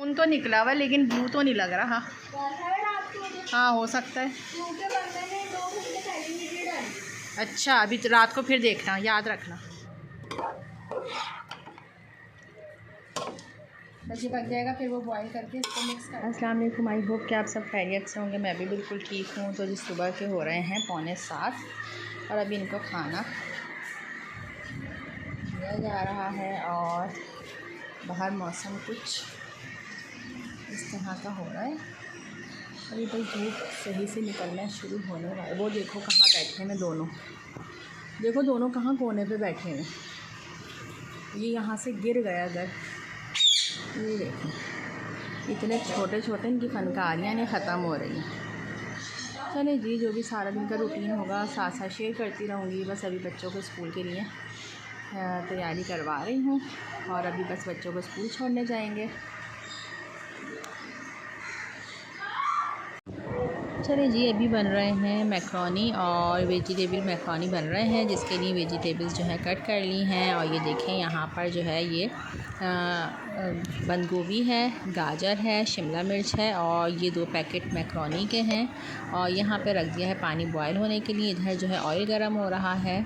Brown तो निकला हुआ लेकिन ब्लू तो नहीं लग रहा। हाँ हो सकता है। अच्छा अभी तो रात को फिर देखना, याद रखना। बस ये पक जाएगा फिर वो बॉईल करके इसको मिक्स कर। अस्सलाम वालेकुम, आई होप कि आप सब खैरियत से होंगे। मैं भी बिल्कुल ठीक हूँ। तो जी सुबह के हो रहे हैं 6:45 और अभी इनको खाना दिया जा रहा है और बाहर मौसम कुछ इस तरह का हो रहा है। अभी बस धूप सही से निकलना शुरू होने वाला है। वो देखो कहाँ बैठे हैं दोनों, देखो दोनों कहाँ कोने पे बैठे हैं। ये यहाँ से गिर गया अगर, ये देखो इतने छोटे छोटे, इनकी फनकारियाँ नहीं ख़त्म हो रही हैं। चले जी, जो भी सारा दिन का रूटीन होगा साथ साथ शेयर करती रहूँगी। बस अभी बच्चों को स्कूल के लिए तैयारी करवा रही हूँ और अभी बस बच्चों को स्कूल छोड़ने जाएंगे। चलिए जी, अभी बन रहे हैं मैक्रोनी और वेजिटेबल मैक्रोनी बन रहे हैं, जिसके लिए वेजिटेबल्स जो है कट कर ली हैं। और ये देखें यहाँ पर जो है ये बंद गोभी है, गाजर है, शिमला मिर्च है और ये 2 पैकेट मैक्रोनी के हैं। और यहाँ पे रख दिया है पानी बॉयल होने के लिए। इधर जो है ऑयल गर्म हो रहा है।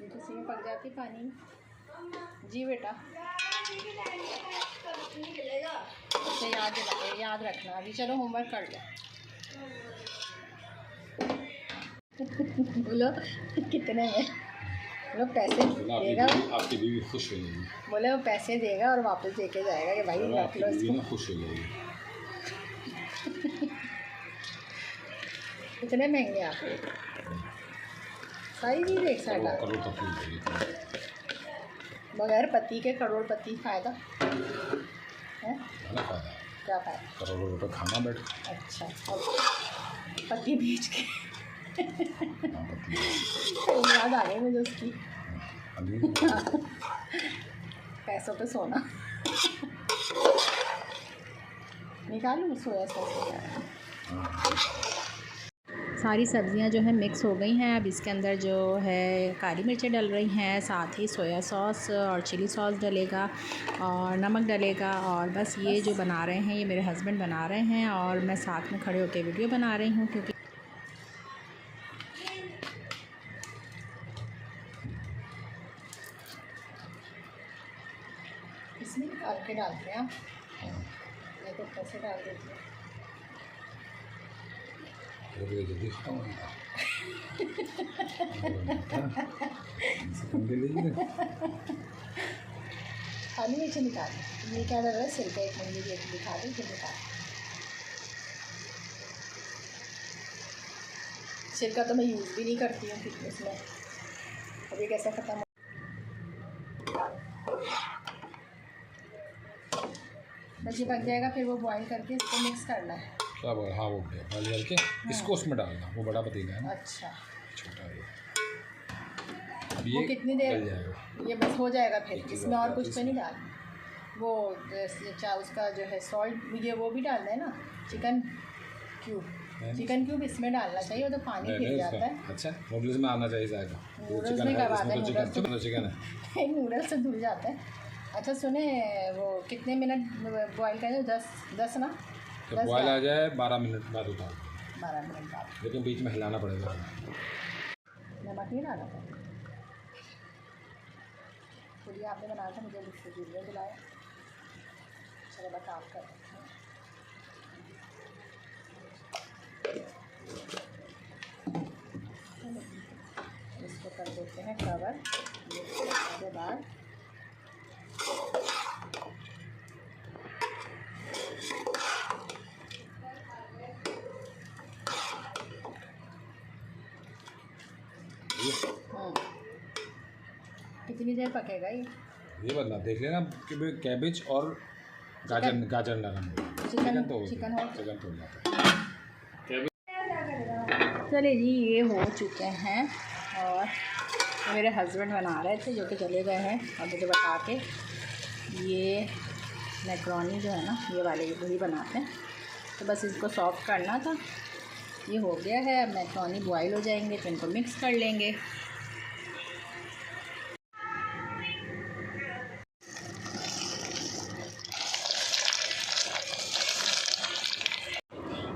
इसी में पक जाती पानी जी बेटा। अच्छा याद रखना अभी। चलो होमवर्क कर लो। बोलो कितने में? बोलो पैसे देगा, आपकी बीवी खुश हो जाएगी। बोले वो पैसे देगा और वापस देके जाएगा कि भाई रख लो इसको। खुश हो जाएगी। इतने महंगे आपके सारी चीज़ एक साइड आ। बगैर पति के करोड़पति फ़ायदा है? क्या फ़ायदा? करोड़ों रुपये खाना बैठ। अच्छा और पति बेच के याद आ गई मुझे उसकी। पैसों पे सोना। निकालूँ सोया सॉस। सारी सब्ज़ियां जो है मिक्स हो गई हैं। अब इसके अंदर जो है काली मिर्चें डल रही हैं, साथ ही सोया सॉस और चिली सॉस डलेगा और नमक डलेगा। और बस ये जो बना रहे हैं ये मेरे हस्बैंड बना रहे हैं और मैं साथ में खड़े होकर वीडियो बना रही हूँ, क्योंकि इसमें डाल के डालते हैं। मैं तो कैसे डाल देती हूँ। जल्दी खत्म हो गया। खाली मिर्च निकाल। ये क्या लग रहा है? सिरका एक मिनट दिखा दूँ फिर निकाल। सिरका तो मैं यूज़ भी नहीं करती हूँ इसमें। अभी कैसे ख़त्म हो। बस ये पक जाएगा फिर वो बॉईल करके इसको मिक्स करना है। क्या बोल? हाँ वो बॉईल करके इसको उसमें डालना। वो बड़ा पतीला है ना। अच्छा छोटा है वो कितनी देर? ये बस हो जाएगा फिर इसमें और कुछ तो नहीं डालना। वो उसका जो है सॉल्ट ये वो भी डालना है ना, चिकन क्यूब इसमें डालना चाहिए। वो तो पानी फिर जाता है। अच्छा नूडल्स में आना चाहिए जाएगा। नूडल्स में करवाते हैं, चिकन है। नूडल्स से धुल जाता है। अच्छा सुने, वो कितने मिनट बॉईल करें? 10 ना? जब बॉयल आ जाए 12 मिनट बाद उतार। 12 मिनट बाद, लेकिन बीच में हिलाना पड़ेगा। नमक नहीं डाला था? खुद आपने बनाया था, मुझे उससे वीडियो दिलाया। चलो बस आप कर सकते हैं। इसको कर देते हैं कवर। उसके बाद कितनी देर पकेगा ये बदला देख लेना कि कैबेज और गाजर नरम हो। चिकन तो हो जाता है। चलिए जी, ये हो चुके हैं और मेरे हस्बैंड बना रहे थे जो कि चले गए हैं। और मुझे बता के ये मैक्रोनी जो है ना, ये वाले वही बनाते हैं। तो बस इसको सॉफ्ट करना था ये हो गया है। अब मैक्रोनी बॉयल हो जाएंगे तो इनको मिक्स कर लेंगे।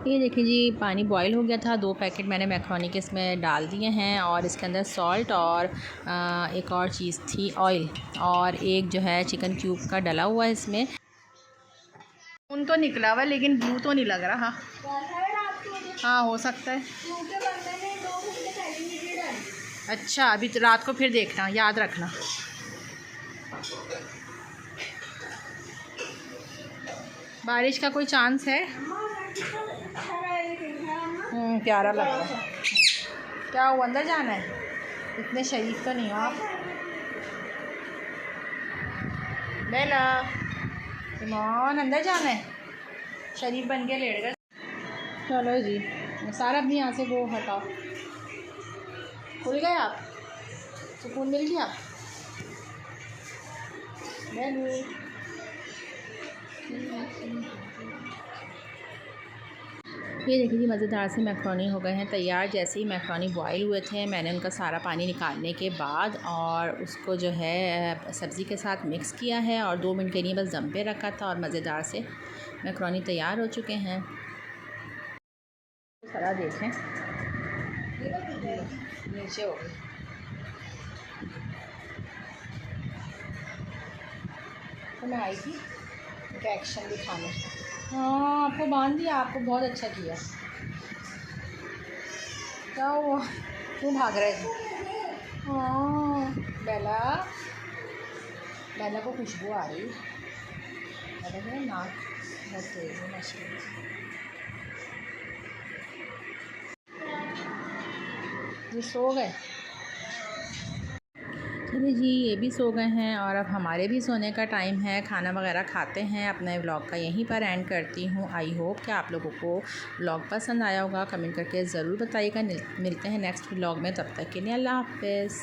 ये देखिए जी, पानी बॉयल हो गया था। 2 पैकेट मैंने मैक्रोनी के इसमें डाल दिए हैं और इसके अंदर सॉल्ट और एक और चीज़ थी ऑयल, और एक जो है चिकन क्यूब का डला हुआ है इसमें। खून तो निकला हुआ लेकिन ब्लू तो नहीं लग रहा। हाँ हो सकता है। अच्छा, अभी तो रात को फिर देखना, याद रखना। बारिश का कोई चांस है? प्यारा लग रहा है। क्या वो अंदर जाना है? इतने शरीफ तो नहीं हो आप। बेला, इमोन अंदर जाना है, शरीफ बन के लेट गए। चलो जी, सारा अपनी यहाँ से वो हटाओ। खुल गए आप? सुकून मिल गया? बेलू, ये देखिए जी, मज़ेदार से मैक्रोनी हो गए हैं तैयार। जैसे ही मैक्रोनी बॉयल हुए थे, मैंने उनका सारा पानी निकालने के बाद और उसको जो है सब्ज़ी के साथ मिक्स किया है और 2 मिनट के लिए बस दम पे रखा था और मज़ेदार से मैक्रोनी तैयार हो चुके हैं। सारा देखें नीचे हो गई। तो मैं आई थी उनका एक्शन दिखाने। हाँ, आपको बांध दिया, आपको बहुत अच्छा किया। क्या हुआ, क्यों भाग रहे थे? हाँ बेला, बेला को खुशबू आ रही। बेला जो नाक बहुत तेज है मछली। ये सो गए। चलिए जी, ये भी सो गए हैं और अब हमारे भी सोने का टाइम है। खाना वगैरह खाते हैं। अपने व्लॉग का यहीं पर एंड करती हूँ। आई होप कि आप लोगों को व्लॉग पसंद आया होगा। कमेंट करके ज़रूर बताइएगा। मिलते हैं नेक्स्ट व्लॉग में, तब तक के लिए अल्लाह हाफ़िज़।